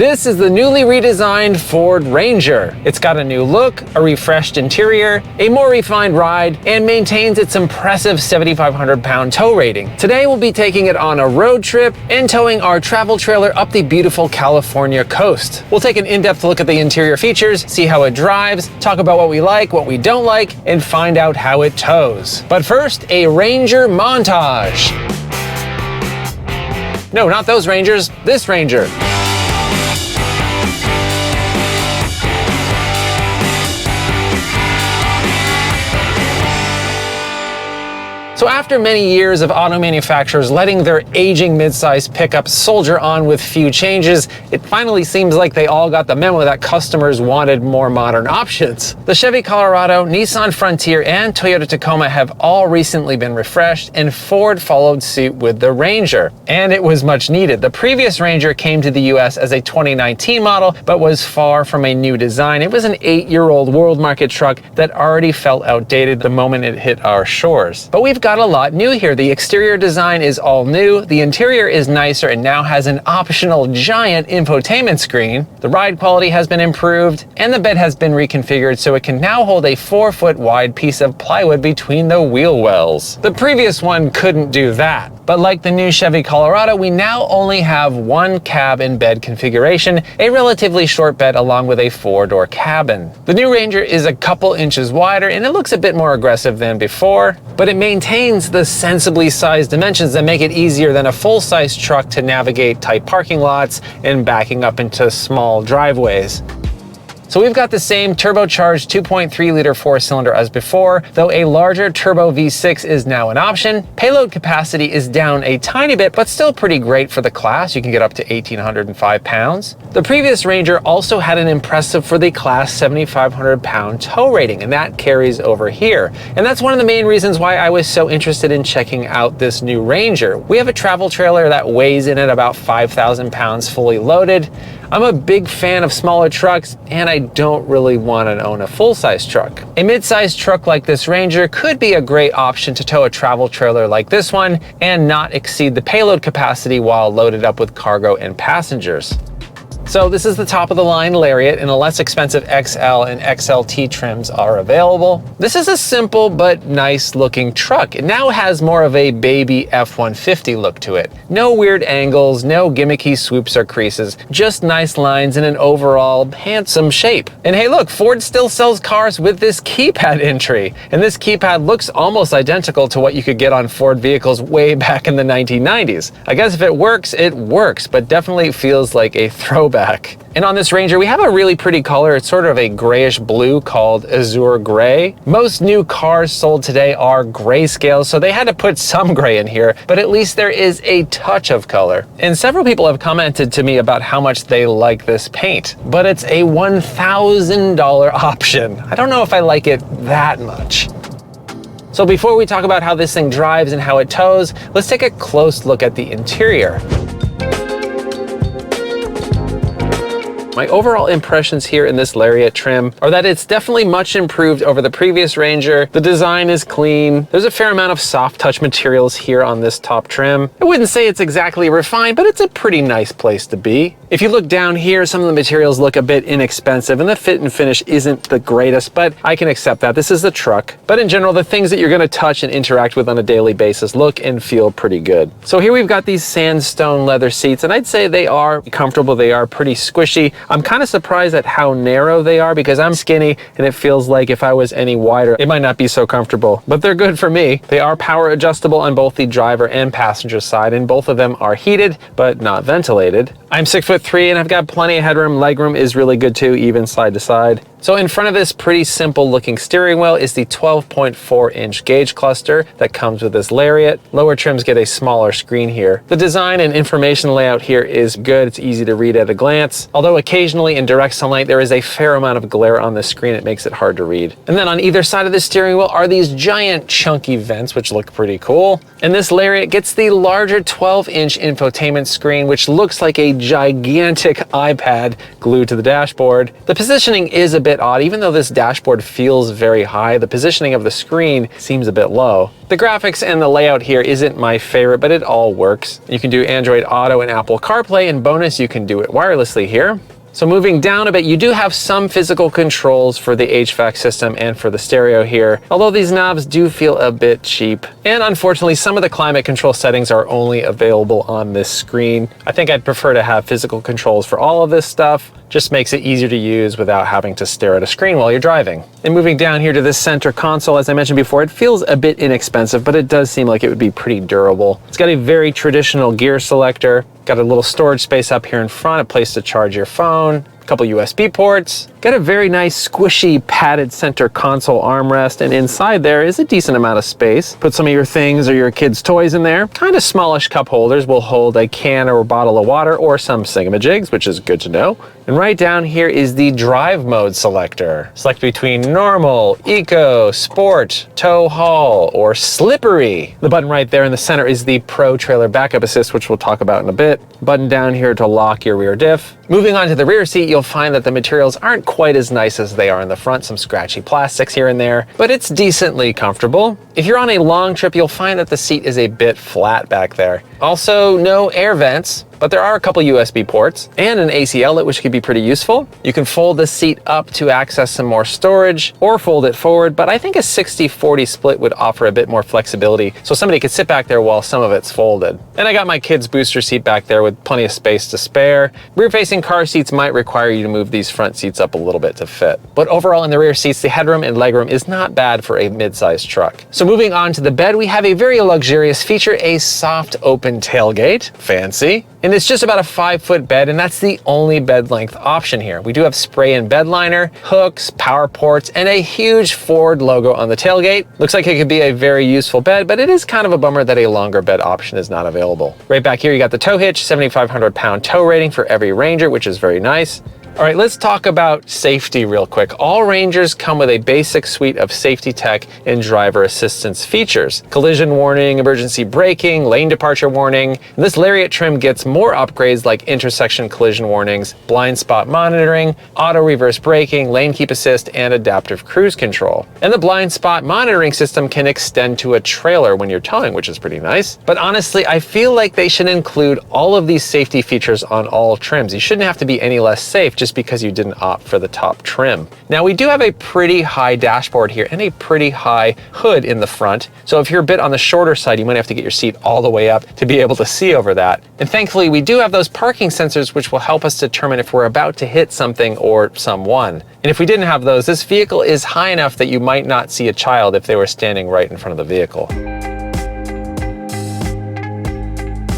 This is the newly redesigned Ford Ranger. It's got a new look, a refreshed interior, a more refined ride, and maintains its impressive 7,500-pound tow rating. Today we'll be taking it on a road trip and towing our travel trailer up the beautiful California coast. We'll take an in-depth look at the interior features, see how it drives, talk about what we like, what we don't like, and find out how it tows. But first, a Ranger montage. No, not those Rangers, this Ranger. So after many years of auto manufacturers letting their aging midsize pickups soldier on with few changes, it finally seems like they all got the memo that customers wanted more modern options. The Chevy Colorado, Nissan Frontier, and Toyota Tacoma have all recently been refreshed, and Ford followed suit with the Ranger. And it was much needed. The previous Ranger came to the US as a 2019 model, but was far from a new design. It was an 8-year-old world market truck that already felt outdated the moment it hit our shores. But we've got a lot new here. The exterior design is all new, the interior is nicer and now has an optional giant infotainment screen. The ride quality has been improved and the bed has been reconfigured so it can now hold a 4-foot wide piece of plywood between the wheel wells. The previous one couldn't do that. But like the new Chevy Colorado, we now only have one cab and bed configuration, a relatively short bed along with a 4-door cabin. The new Ranger is a couple inches wider and it looks a bit more aggressive than before, but it maintains the sensibly sized dimensions that make it easier than a full-size truck to navigate tight parking lots and backing up into small driveways. So we've got the same turbocharged 2.3-liter 4-cylinder as before, though a larger turbo V6 is now an option. Payload capacity is down a tiny bit, but still pretty great for the class. You can get up to 1,805 pounds. The previous Ranger also had an impressive for the class 7,500-pound tow rating, and that carries over here. And that's one of the main reasons why I was so interested in checking out this new Ranger. We have a travel trailer that weighs in at about 5,000 pounds fully loaded. I'm a big fan of smaller trucks, and I don't really want to own a full-size truck. A mid-sized truck like this Ranger could be a great option to tow a travel trailer like this one and not exceed the payload capacity while loaded up with cargo and passengers. So this is the top of the line Lariat, and the less expensive XL and XLT trims are available. This is a simple but nice looking truck. It now has more of a baby F-150 look to it. No weird angles, no gimmicky swoops or creases, just nice lines and an overall handsome shape. And hey look, Ford still sells cars with this keypad entry. And this keypad looks almost identical to what you could get on Ford vehicles way back in the 1990s. I guess if it works, but definitely feels like a throwback. And on this Ranger, we have a really pretty color. It's sort of a grayish blue called Azure Gray. Most new cars sold today are grayscale, so they had to put some gray in here, but at least there is a touch of color. And several people have commented to me about how much they like this paint, but it's a $1,000 option. I don't know if I like it that much. So before we talk about how this thing drives and how it tows, let's take a close look at the interior. My overall impressions here in this Lariat trim are that it's definitely much improved over the previous Ranger. The design is clean. There's a fair amount of soft touch materials here on this top trim. I wouldn't say it's exactly refined, but it's a pretty nice place to be. If you look down here, some of the materials look a bit inexpensive and the fit and finish isn't the greatest, but I can accept that. This is the truck. But in general, the things that you're gonna touch and interact with on a daily basis look and feel pretty good. So here we've got these sandstone leather seats, and I'd say they are comfortable. They are pretty squishy. I'm kind of surprised at how narrow they are because I'm skinny and it feels like if I was any wider, it might not be so comfortable, but they're good for me. They are power adjustable on both the driver and passenger side, and both of them are heated, but not ventilated. I'm 6'3" and I've got plenty of headroom. Legroom is really good too, even side to side. So in front of this pretty simple looking steering wheel is the 12.4-inch gauge cluster that comes with this Lariat. Lower trims get a smaller screen here. The design and information layout here is good. It's easy to read at a glance. Although occasionally in direct sunlight, there is a fair amount of glare on the screen. It makes it hard to read. And then on either side of the steering wheel are these giant chunky vents, which look pretty cool. And this Lariat gets the larger 12-inch infotainment screen, which looks like a gigantic iPad glued to the dashboard. The positioning is a bit odd. Even though this dashboard feels very high, the positioning of the screen seems a bit low. The graphics and the layout here isn't my favorite, but it all works. You can do Android Auto and Apple CarPlay, and bonus, you can do it wirelessly here. So moving down a bit, you do have some physical controls for the HVAC system and for the stereo here, although these knobs do feel a bit cheap. And unfortunately, some of the climate control settings are only available on this screen. I think I'd prefer to have physical controls for all of this stuff. Just makes it easier to use without having to stare at a screen while you're driving. And moving down here to this center console, as I mentioned before, it feels a bit inexpensive, but it does seem like it would be pretty durable. It's got a very traditional gear selector, got a little storage space up here in front, a place to charge your phone, a couple USB ports, got a very nice squishy padded center console armrest, and inside there is a decent amount of space. Put some of your things or your kids' toys in there. Kind of smallish cup holders will hold a can or a bottle of water or some Sigma-jigs, which is good to know. And right down here is the drive mode selector. Select between normal, eco, sport, tow haul, or slippery. The button right there in the center is the Pro Trailer Backup Assist, which we'll talk about in a bit. Button down here to lock your rear diff. Moving on to the rear seat, you'll find that the materials aren't quite as nice as they are in the front, some scratchy plastics here and there, but it's decently comfortable. If you're on a long trip, you'll find that the seat is a bit flat back there. Also, no air vents, but there are a couple USB ports and an AC outlet, which could be pretty useful. You can fold the seat up to access some more storage or fold it forward, but I think a 60-40 split would offer a bit more flexibility, so somebody could sit back there while some of it's folded. And I got my kid's booster seat back there with plenty of space to spare. Rear-facing car seats might require you to move these front seats up a little bit to fit. But overall in the rear seats, the headroom and legroom is not bad for a mid-sized truck. So moving on to the bed, we have a very luxurious feature, a soft open tailgate. Fancy. And it's just about a 5-foot bed, and that's the only bed length option here. We do have spray-in bed liner, hooks, power ports, and a huge Ford logo on the tailgate. Looks like it could be a very useful bed, but it is kind of a bummer that a longer bed option is not available. Right back here, you got the tow hitch, 7,500-pound tow rating for every Ranger, which is very nice. All right, let's talk about safety real quick. All Rangers come with a basic suite of safety tech and driver assistance features. Collision warning, emergency braking, lane departure warning. And this Lariat trim gets more upgrades like intersection collision warnings, blind spot monitoring, auto reverse braking, lane keep assist, and adaptive cruise control. And the blind spot monitoring system can extend to a trailer when you're towing, which is pretty nice. But honestly, I feel like they should include all of these safety features on all trims. You shouldn't have to be any less safe just because you didn't opt for the top trim. Now we do have a pretty high dashboard here and a pretty high hood in the front. So if you're a bit on the shorter side, you might have to get your seat all the way up to be able to see over that. And thankfully we do have those parking sensors, which will help us determine if we're about to hit something or someone. And if we didn't have those, this vehicle is high enough that you might not see a child if they were standing right in front of the vehicle.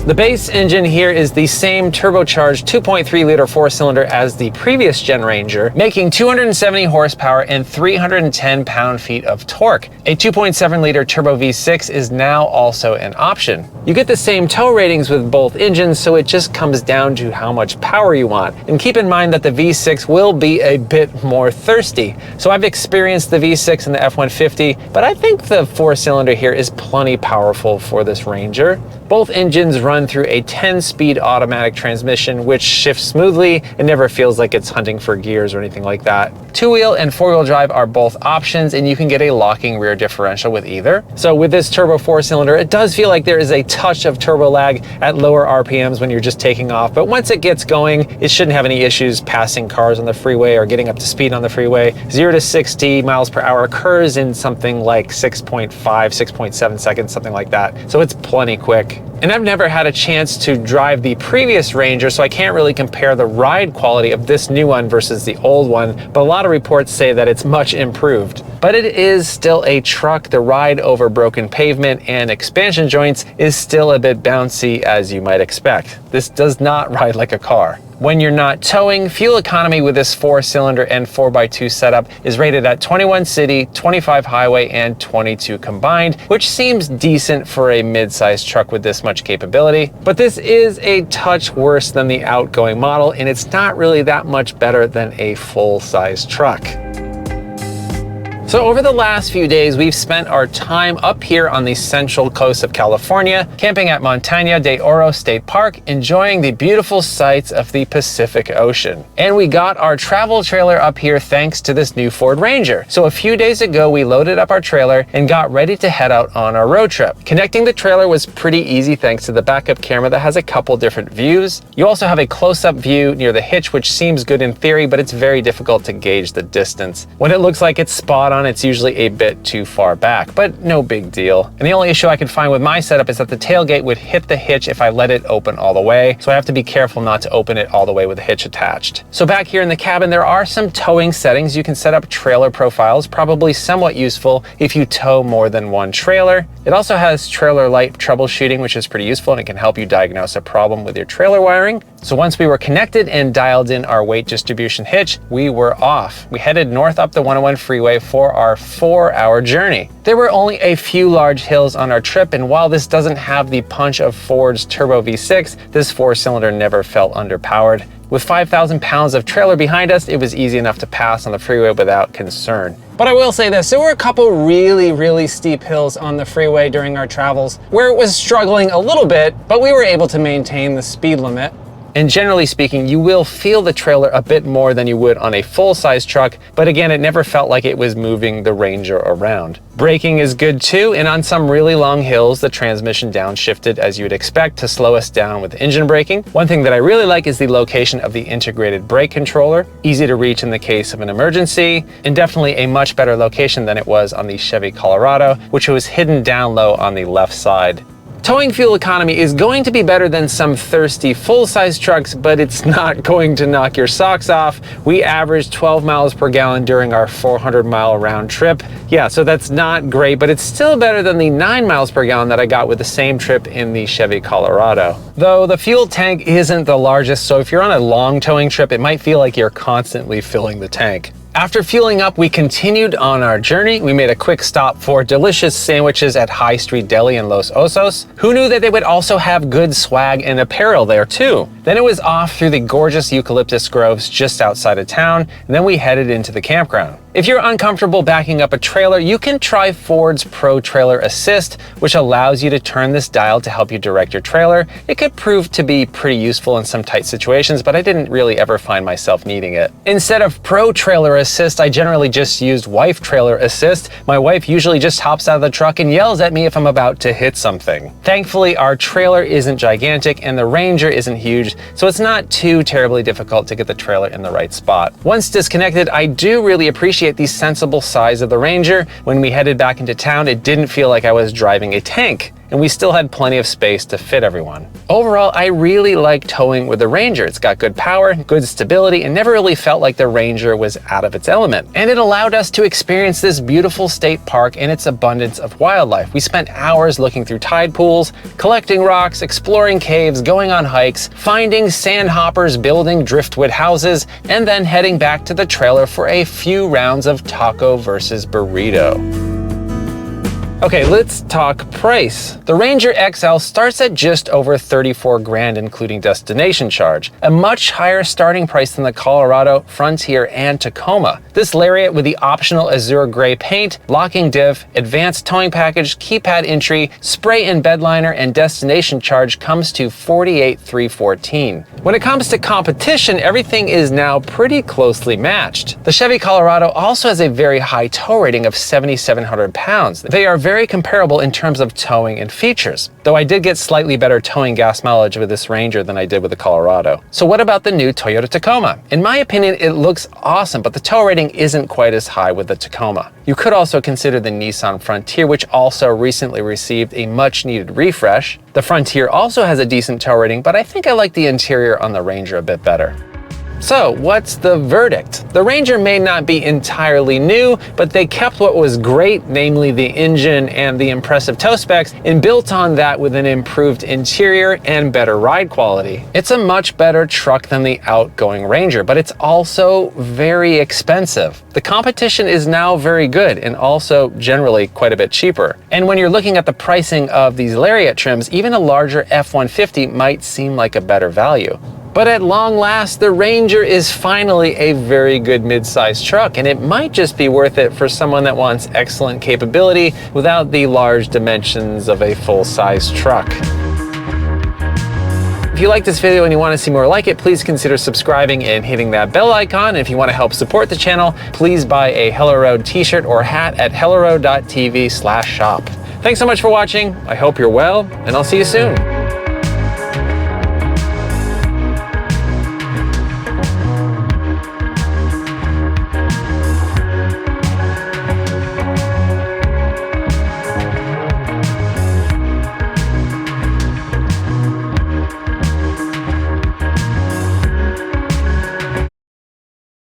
The base engine here is the same turbocharged 2.3-liter four-cylinder as the previous gen Ranger, making 270 horsepower and 310 pound-feet of torque. A 2.7-liter turbo V6 is now also an option. You get the same tow ratings with both engines, so it just comes down to how much power you want. And keep in mind that the V6 will be a bit more thirsty. So I've experienced the V6 and the F-150, but I think the four-cylinder here is plenty powerful for this Ranger. Both engines run through a 10-speed automatic transmission, which shifts smoothly and never feels like it's hunting for gears or anything like that. Two-wheel and four-wheel drive are both options, and you can get a locking rear differential with either. So with this turbo four-cylinder, it does feel like there is a touch of turbo lag at lower RPMs when you're just taking off, but once it gets going, it shouldn't have any issues passing cars on the freeway or getting up to speed on the freeway. 0 to 60 miles per hour occurs in something like 6.5, 6.7 seconds, something like that. So it's plenty quick. And I've never had a chance to drive the previous Ranger, so I can't really compare the ride quality of this new one versus the old one, but a lot of reports say that it's much improved. But it is still a truck. The ride over broken pavement and expansion joints is still a bit bouncy, as you might expect. This does not ride like a car. When you're not towing, fuel economy with this 4-cylinder and 4x2 setup is rated at 21 city, 25 highway, and 22 combined, which seems decent for a mid-sized truck with this much capability. But this is a touch worse than the outgoing model, and it's not really that much better than a full-size truck. So over the last few days, we've spent our time up here on the central coast of California, camping at Montaña de Oro State Park, enjoying the beautiful sights of the Pacific Ocean. And we got our travel trailer up here thanks to this new Ford Ranger. So a few days ago, we loaded up our trailer and got ready to head out on our road trip. Connecting the trailer was pretty easy thanks to the backup camera that has a couple different views. You also have a close-up view near the hitch, which seems good in theory, but it's very difficult to gauge the distance. When it looks like it's spot on, it's usually a bit too far back, but no big deal. And the only issue I could find with my setup is that the tailgate would hit the hitch if I let it open all the way, so I have to be careful not to open it all the way with the hitch attached. So back here in the cabin, there are some towing settings. You can set up trailer profiles, probably somewhat useful if you tow more than one trailer. It also has trailer light troubleshooting, which is pretty useful, and it can help you diagnose a problem with your trailer wiring. So once we were connected and dialed in our weight distribution hitch, we were off. We headed north up the 101 freeway for our 4-hour journey. There were only a few large hills on our trip, and while this doesn't have the punch of Ford's Turbo V6, this 4-cylinder never felt underpowered. With 5,000 pounds of trailer behind us, it was easy enough to pass on the freeway without concern. But I will say this, there were a couple really steep hills on the freeway during our travels where it was struggling a little bit, but we were able to maintain the speed limit. And generally speaking, you will feel the trailer a bit more than you would on a full-size truck, but again, it never felt like it was moving the Ranger around. Braking is good too, and on some really long hills, the transmission downshifted as you would expect to slow us down with engine braking. One thing that I really like is the location of the integrated brake controller, easy to reach in the case of an emergency, and definitely a much better location than it was on the Chevy Colorado, which was hidden down low on the left side. Towing fuel economy is going to be better than some thirsty full-size trucks, but it's not going to knock your socks off. We averaged 12 miles per gallon during our 400-mile round trip. Yeah, so that's not great, but it's still better than the 9 miles per gallon that I got with the same trip in the Chevy Colorado. Though the fuel tank isn't the largest, so if you're on a long towing trip, it might feel like you're constantly filling the tank. After fueling up, we continued on our journey. We made a quick stop for delicious sandwiches at High Street Deli in Los Osos. Who knew that they would also have good swag and apparel there too? Then it was off through the gorgeous eucalyptus groves just outside of town, and then we headed into the campground. If you're uncomfortable backing up a trailer, you can try Ford's Pro Trailer Assist, which allows you to turn this dial to help you direct your trailer. It could prove to be pretty useful in some tight situations, but I didn't really ever find myself needing it. Instead of Pro Trailer Assist, I generally just used Wife Trailer Assist. My wife usually just hops out of the truck and yells at me if I'm about to hit something. Thankfully, our trailer isn't gigantic and the Ranger isn't huge, so it's not too terribly difficult to get the trailer in the right spot. Once disconnected, I do really appreciate the sensible size of the Ranger. When we headed back into town, it didn't feel like I was driving a tank, and we still had plenty of space to fit everyone. Overall, I really like towing with the Ranger. It's got good power, good stability, and never really felt like the Ranger was out of its element. And it allowed us to experience this beautiful state park and its abundance of wildlife. We spent hours looking through tide pools, collecting rocks, exploring caves, going on hikes, finding sandhoppers, building driftwood houses, and then heading back to the trailer for a few rounds of taco versus burrito. Okay, let's talk price. The Ranger XL starts at just over 34 grand, including destination charge, a much higher starting price than the Colorado, Frontier, and Tacoma. This Lariat with the optional azure gray paint, locking diff, advanced towing package, keypad entry, spray and bed liner, and destination charge comes to $48,314. When it comes to competition, everything is now pretty closely matched. The Chevy Colorado also has a very high tow rating of 7,700 pounds. They are very comparable in terms of towing and features, though I did get slightly better towing gas mileage with this Ranger than I did with the Colorado. So what about the new Toyota Tacoma? In my opinion, it looks awesome, but the tow rating isn't quite as high with the Tacoma. You could also consider the Nissan Frontier, which also recently received a much needed refresh. The Frontier also has a decent tow rating, but I think I like the interior on the Ranger a bit better. So what's the verdict? The Ranger may not be entirely new, but they kept what was great, namely the engine and the impressive tow specs, and built on that with an improved interior and better ride quality. It's a much better truck than the outgoing Ranger, but it's also very expensive. The competition is now very good and also generally quite a bit cheaper. And when you're looking at the pricing of these Lariat trims, even a larger F-150 might seem like a better value. But at long last, the Ranger is finally a very good mid-sized truck, and it might just be worth it for someone that wants excellent capability without the large dimensions of a full-size truck. If you like this video and you want to see more like it, please consider subscribing and hitting that bell icon. And if you want to help support the channel, please buy a Hello Road t-shirt or hat at helloroad.tv/shop. Thanks so much for watching. I hope you're well, and I'll see you soon.